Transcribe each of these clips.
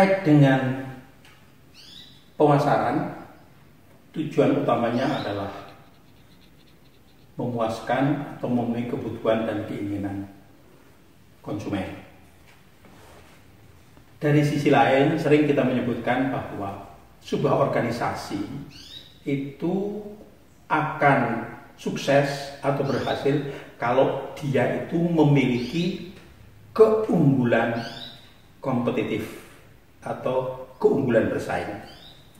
terkait dengan pemasaran, tujuan utamanya adalah memuaskan atau memenuhi kebutuhan dan keinginan konsumen. Dari sisi lain, sering kita menyebutkan bahwa sebuah organisasi itu akan sukses atau berhasil kalau dia itu memiliki keunggulan kompetitif atau keunggulan bersaing.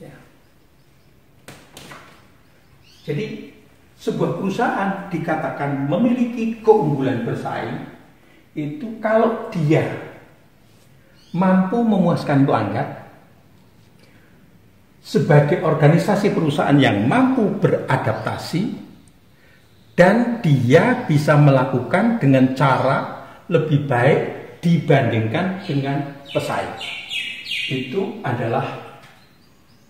Ya. Jadi sebuah perusahaan dikatakan memiliki keunggulan bersaing itu kalau dia mampu memuaskan pelanggan sebagai organisasi perusahaan yang mampu beradaptasi dan dia bisa melakukan dengan cara lebih baik dibandingkan dengan pesaing. Itu adalah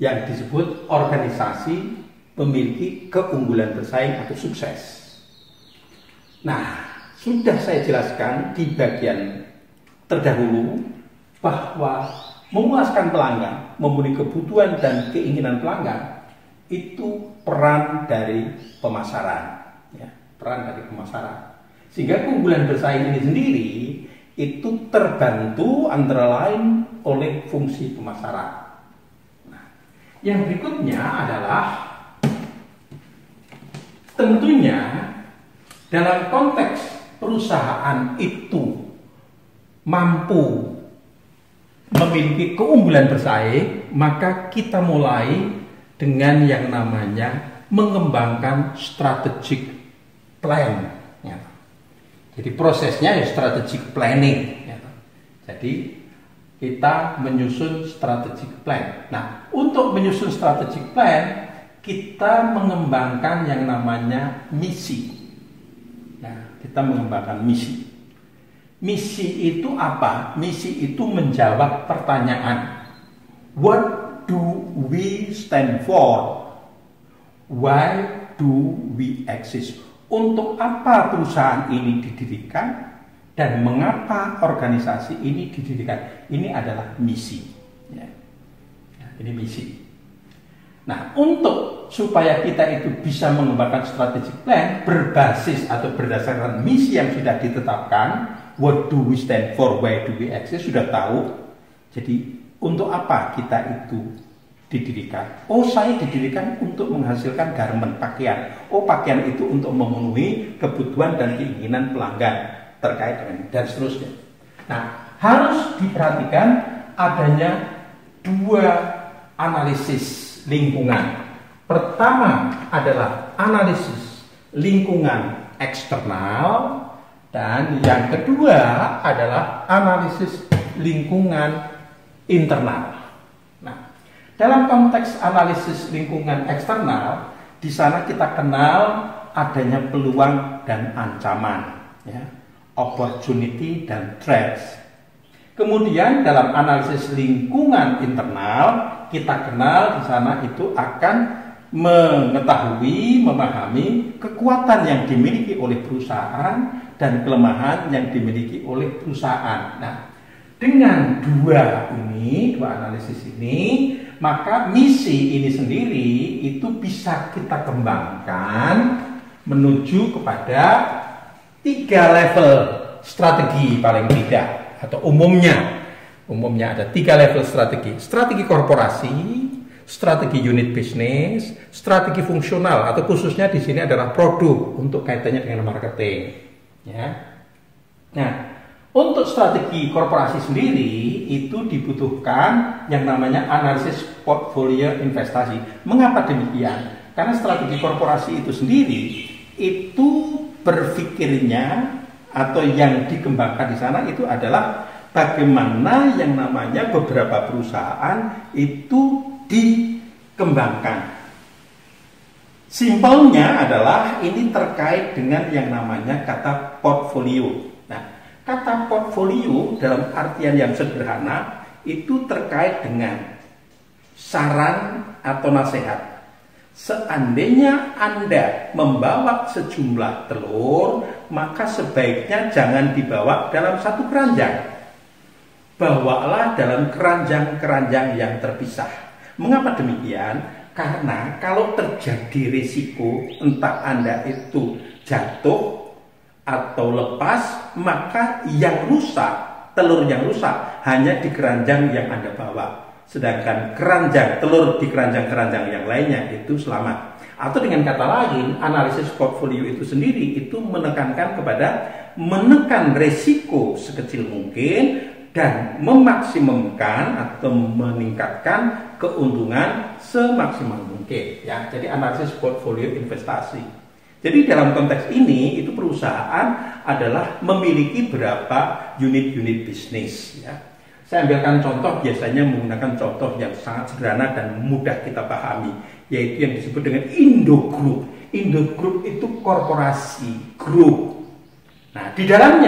yang disebut organisasi memiliki keunggulan bersaing atau sukses. Nah, sudah saya jelaskan di bagian terdahulu bahwa memuaskan pelanggan, memenuhi kebutuhan dan keinginan pelanggan itu peran dari pemasaran. Ya, peran dari pemasaran. Sehingga keunggulan bersaing ini sendiri itu terbantu antara lain oleh fungsi pemasaran. Nah, yang berikutnya adalah tentunya dalam konteks perusahaan itu mampu memiliki keunggulan bersaing, maka kita mulai dengan yang namanya mengembangkan strategic plan. Ya. Jadi prosesnya ya strategic planning. Ya. Jadi kita menyusun strategic plan. Nah, untuk menyusun strategic plan, kita mengembangkan yang namanya misi. Nah, kita mengembangkan misi. Misi itu apa? Misi itu menjawab pertanyaan. What do we stand for? Why do we exist? Untuk apa perusahaan ini didirikan dan mengapa organisasi ini didirikan? Ini adalah misi. Ya. Ini misi. Nah, untuk supaya kita itu bisa mengembangkan strategic plan berbasis atau berdasarkan misi yang sudah ditetapkan, what do we stand for, why do we exist, sudah tahu. Jadi untuk apa kita itu didirikan? Oh, saya didirikan untuk menghasilkan garment, pakaian. Oh, pakaian itu untuk memenuhi kebutuhan dan keinginan pelanggan terkait dengan dan seterusnya. Nah, harus diperhatikan adanya dua analisis lingkungan. Pertama adalah analisis lingkungan eksternal dan yang kedua adalah analisis lingkungan internal. Dalam konteks analisis lingkungan eksternal, di sana kita kenal adanya peluang dan ancaman, ya, opportunity dan threats. Kemudian dalam analisis lingkungan internal, kita kenal di sana itu akan mengetahui, memahami kekuatan yang dimiliki oleh perusahaan dan kelemahan yang dimiliki oleh perusahaan. Nah, dengan dua analisis ini, maka misi ini sendiri itu bisa kita kembangkan menuju kepada 3 level strategi paling tidak, atau umumnya ada 3 level strategi. Strategi korporasi, strategi unit bisnis, strategi fungsional, atau khususnya di sini adalah produk untuk kaitannya dengan marketing. Ya. Nah, untuk strategi korporasi sendiri itu dibutuhkan yang namanya analisis portfolio investasi. Mengapa demikian? Karena strategi korporasi itu sendiri itu berpikirnya atau yang dikembangkan di sana itu adalah bagaimana yang namanya beberapa perusahaan itu dikembangkan. Simpelnya adalah ini terkait dengan yang namanya kata portfolio. Kata portfolio dalam artian yang sederhana itu terkait dengan saran atau nasihat. Seandainya Anda membawa sejumlah telur, maka sebaiknya jangan dibawa dalam satu keranjang. bawalah dalam keranjang-keranjang yang terpisah. Mengapa demikian? Karena kalau terjadi risiko entah Anda itu jatuh atau lepas, maka yang rusak, telur yang rusak hanya di keranjang yang Anda bawa. Sedangkan telur di keranjang-keranjang yang lainnya itu selamat. Atau dengan kata lain, analisis portfolio itu sendiri itu menekankan kepada menekan risiko sekecil mungkin dan memaksimumkan atau meningkatkan keuntungan semaksimal mungkin. Ya, jadi analisis portfolio investasi. Jadi dalam konteks ini itu perusahaan adalah memiliki berapa unit-unit bisnis. Ya. Saya ambilkan contoh, biasanya menggunakan contoh yang sangat sederhana dan mudah kita pahami, yaitu yang disebut dengan Indo Group. Indo Group itu korporasi, grup. Nah, di dalam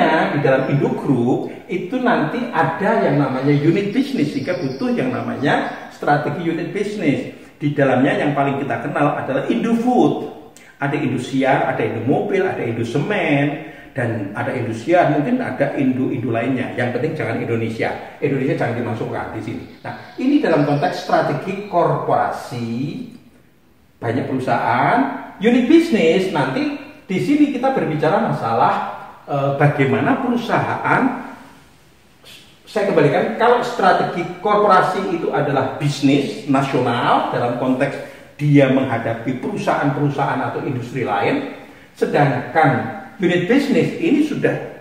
Indo Group itu nanti ada yang namanya unit bisnis, sehingga butuh yang namanya strategi unit bisnis. Di dalamnya yang paling kita kenal adalah Indo Food. Ada Indosiar, ada Indomobil, ada Indosemen, dan ada Indosiar, mungkin ada Indo lainnya. Yang penting jangan Indonesia. Indonesia jangan dimasukkan di sini. Nah, ini dalam konteks strategi korporasi, banyak perusahaan, unit bisnis. Nanti di sini kita berbicara masalah bagaimana perusahaan. Saya kembalikan, kalau strategi korporasi itu adalah bisnis nasional dalam konteks dia menghadapi perusahaan-perusahaan atau industri lain, sedangkan unit bisnis ini sudah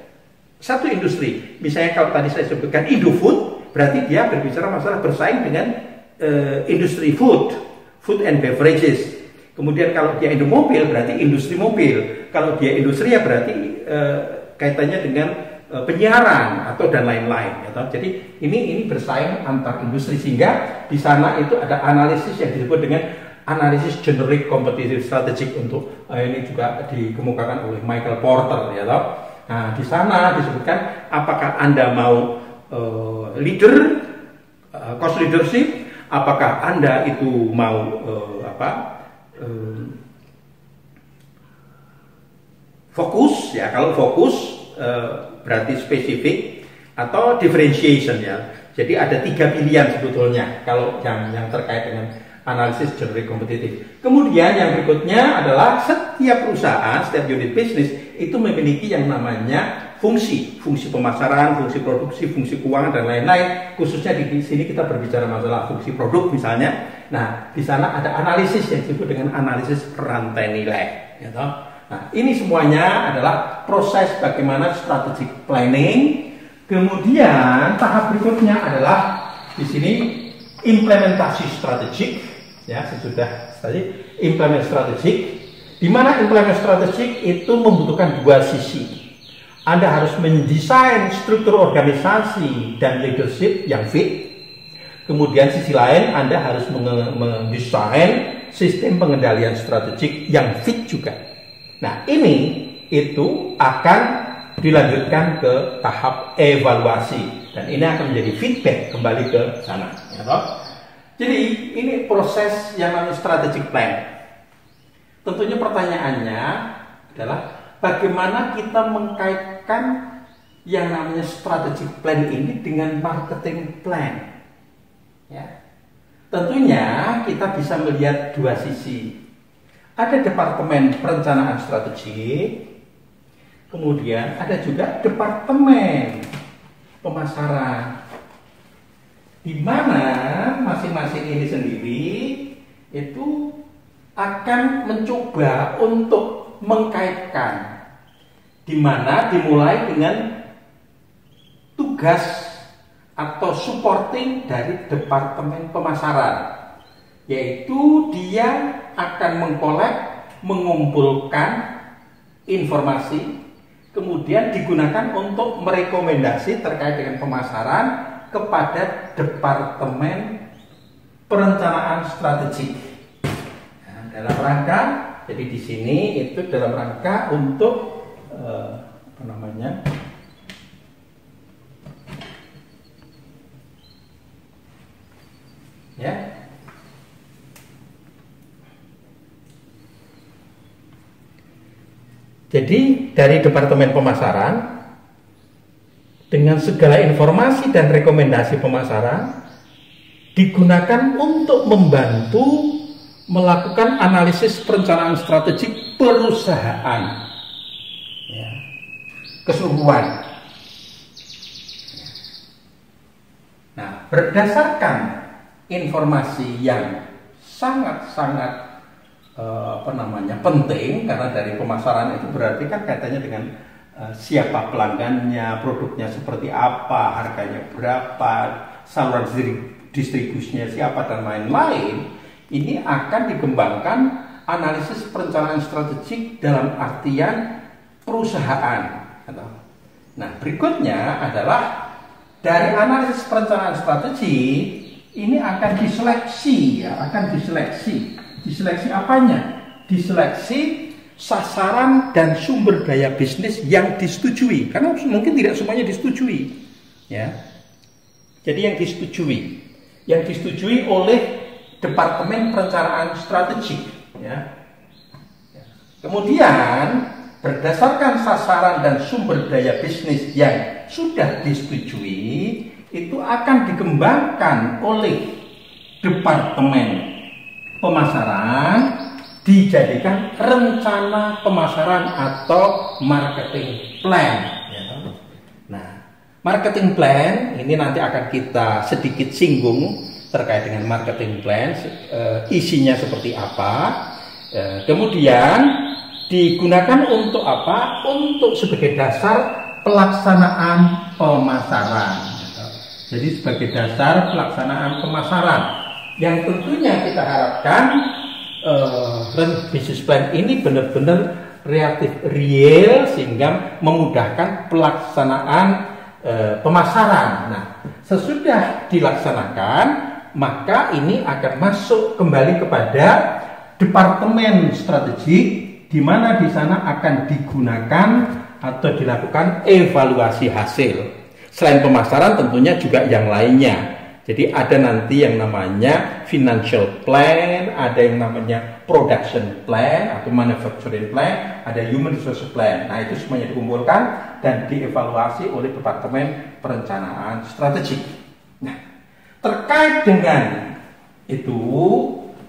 satu industri. Misalnya kalau tadi saya sebutkan Indofood, berarti dia berbicara masalah bersaing dengan industri food and beverages. Kemudian kalau dia Indomobil berarti industri mobil. Kalau dia industri ya berarti kaitannya dengan penyiaran atau dan lain-lain. Ya, jadi ini bersaing antar industri, sehingga di sana itu ada analisis yang disebut dengan analisis generic competitive strategic untuk ini juga dikemukakan oleh Michael Porter, ya toh. Nah, di sana disebutkan apakah Anda mau leader, cost leadership, apakah Anda itu mau fokus, ya. Kalau fokus berarti spesifik, atau differentiation, ya. Jadi ada 3 pilihan sebetulnya kalau yang terkait dengan analisis generic kompetitif. Kemudian yang berikutnya adalah setiap perusahaan, setiap unit bisnis itu memiliki yang namanya fungsi pemasaran, fungsi produksi, fungsi keuangan dan lain-lain. Khususnya di sini kita berbicara masalah fungsi produk misalnya. Nah, di sana ada analisis yang disebut dengan analisis rantai nilai. Ya toh? Nah, ini semuanya adalah proses bagaimana strategic planning. Kemudian tahap berikutnya adalah di sini implementasi strategik. Ya, sesudah tadi implement strategik, di mana implement strategik itu membutuhkan 2 sisi. Anda harus mendesain struktur organisasi dan leadership yang fit. Kemudian sisi lain Anda harus mendesain sistem pengendalian strategik yang fit juga. Nah, ini itu akan dilanjutkan ke tahap evaluasi, dan ini akan menjadi feedback kembali ke sana. Ya, toh? Jadi ini proses yang namanya strategic plan. Tentunya pertanyaannya adalah bagaimana kita mengkaitkan yang namanya strategic plan ini dengan marketing plan. Ya. Tentunya kita bisa melihat 2 sisi. Ada departemen perencanaan strategik, kemudian ada juga departemen pemasaran, di mana masing-masing ini sendiri itu akan mencoba untuk mengkaitkan, di mana dimulai dengan tugas atau supporting dari departemen pemasaran, yaitu dia akan mengumpulkan informasi, kemudian digunakan untuk merekomendasi terkait dengan pemasaran kepada departemen perencanaan strategik. Nah, dalam rangka, jadi di sini itu dalam rangka untuk ya. Jadi dari departemen pemasaran dengan segala informasi dan rekomendasi pemasaran digunakan untuk membantu melakukan analisis perencanaan strategik perusahaan, ya, keseluruhan. Nah, berdasarkan informasi yang sangat-sangat penting, karena dari pemasaran itu berarti kan kaitannya dengan siapa pelanggannya, produknya seperti apa, harganya berapa, saluran distribusinya siapa, dan lain-lain. Ini akan dikembangkan analisis perencanaan strategik dalam artian perusahaan. Nah, berikutnya adalah dari analisis perencanaan strategi ini akan diseleksi, ya, Diseleksi apanya? Diseleksi sasaran dan sumber daya bisnis yang disetujui, karena mungkin tidak semuanya disetujui, ya. Jadi yang disetujui oleh Departemen Perencanaan Strategik, ya. Kemudian berdasarkan sasaran dan sumber daya bisnis yang sudah disetujui, itu akan dikembangkan oleh Departemen Pemasaran, dijadikan rencana pemasaran atau marketing plan. Nah, marketing plan ini nanti akan kita sedikit singgung terkait dengan marketing plan, isinya seperti apa. Kemudian digunakan untuk apa? Untuk sebagai dasar pelaksanaan pemasaran. Jadi sebagai dasar pelaksanaan pemasaran, yang tentunya kita harapkan business plan ini benar-benar relatif real sehingga memudahkan pelaksanaan pemasaran. Nah, sesudah dilaksanakan, maka ini akan masuk kembali kepada Departemen Strategik, di mana di sana akan digunakan atau dilakukan evaluasi hasil. Selain pemasaran tentunya juga yang lainnya. Jadi ada nanti yang namanya financial plan, ada yang namanya production plan atau manufacturing plan, ada human resource plan. Nah, itu semuanya dikumpulkan dan dievaluasi oleh Departemen Perencanaan Strategik. Nah, terkait dengan itu,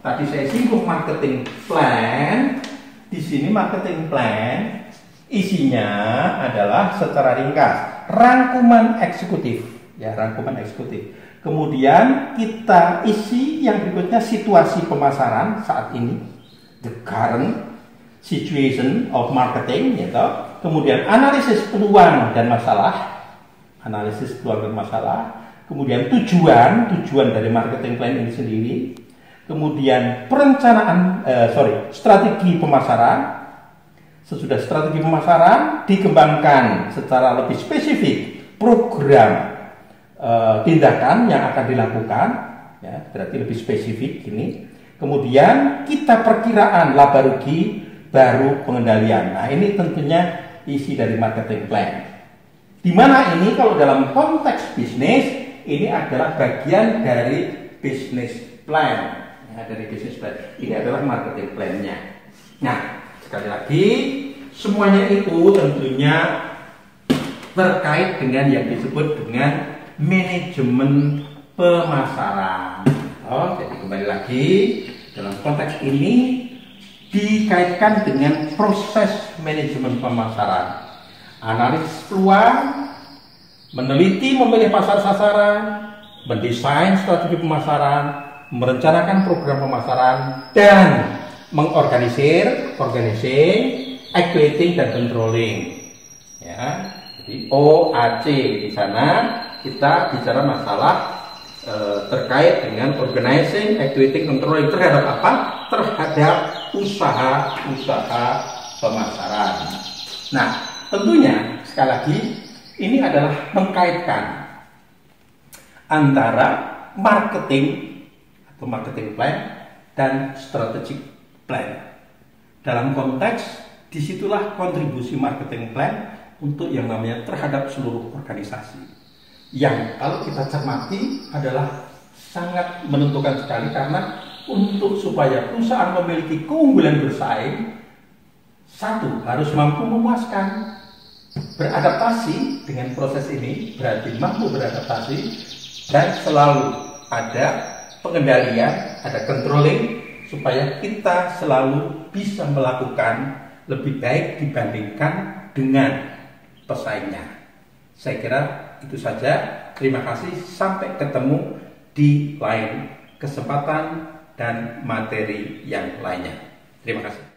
tadi saya singgung marketing plan. Di sini marketing plan isinya adalah secara ringkas rangkuman eksekutif, ya, rangkuman eksekutif. Kemudian kita isi yang berikutnya situasi pemasaran saat ini, the current situation of marketing, gitu. Kemudian analisis peluang dan masalah, kemudian tujuan dari marketing plan ini sendiri, kemudian strategi pemasaran. Sesudah strategi pemasaran dikembangkan secara lebih spesifik program tindakan yang akan dilakukan, ya, berarti lebih spesifik ini. Kemudian kita perkiraan laba rugi, baru pengendalian. Nah, ini tentunya isi dari marketing plan. Di mana ini kalau dalam konteks bisnis ini adalah bagian dari business plan, ya, dari business plan. Ini adalah marketing plan-nya. Nah, sekali lagi semuanya itu tentunya terkait dengan yang disebut dengan manajemen pemasaran. Jadi kembali lagi dalam konteks ini dikaitkan dengan proses manajemen pemasaran, analisis peluang, meneliti memilih pasar sasaran, mendesain strategi pemasaran, merencanakan program pemasaran, dan mengorganisir, equating dan controlling. Ya, jadi OAC di sana kita bicara masalah terkait dengan organizing, equating, controlling terhadap apa? Terhadap usaha-usaha pemasaran. Nah, tentunya sekali lagi ini adalah mengkaitkan antara marketing atau marketing plan dan strategic plan. Dalam konteks disitulah kontribusi marketing plan untuk yang namanya terhadap seluruh organisasi, yang kalau kita cermati adalah sangat menentukan sekali, karena untuk supaya perusahaan memiliki keunggulan bersaing, satu harus mampu memuaskan beradaptasi dengan proses ini berarti mampu beradaptasi dan selalu ada pengendalian, ada controlling supaya kita selalu bisa melakukan lebih baik dibandingkan dengan pesaingnya. Saya kira itu saja. Terima kasih. Sampai ketemu di lain kesempatan dan materi yang lainnya. Terima kasih.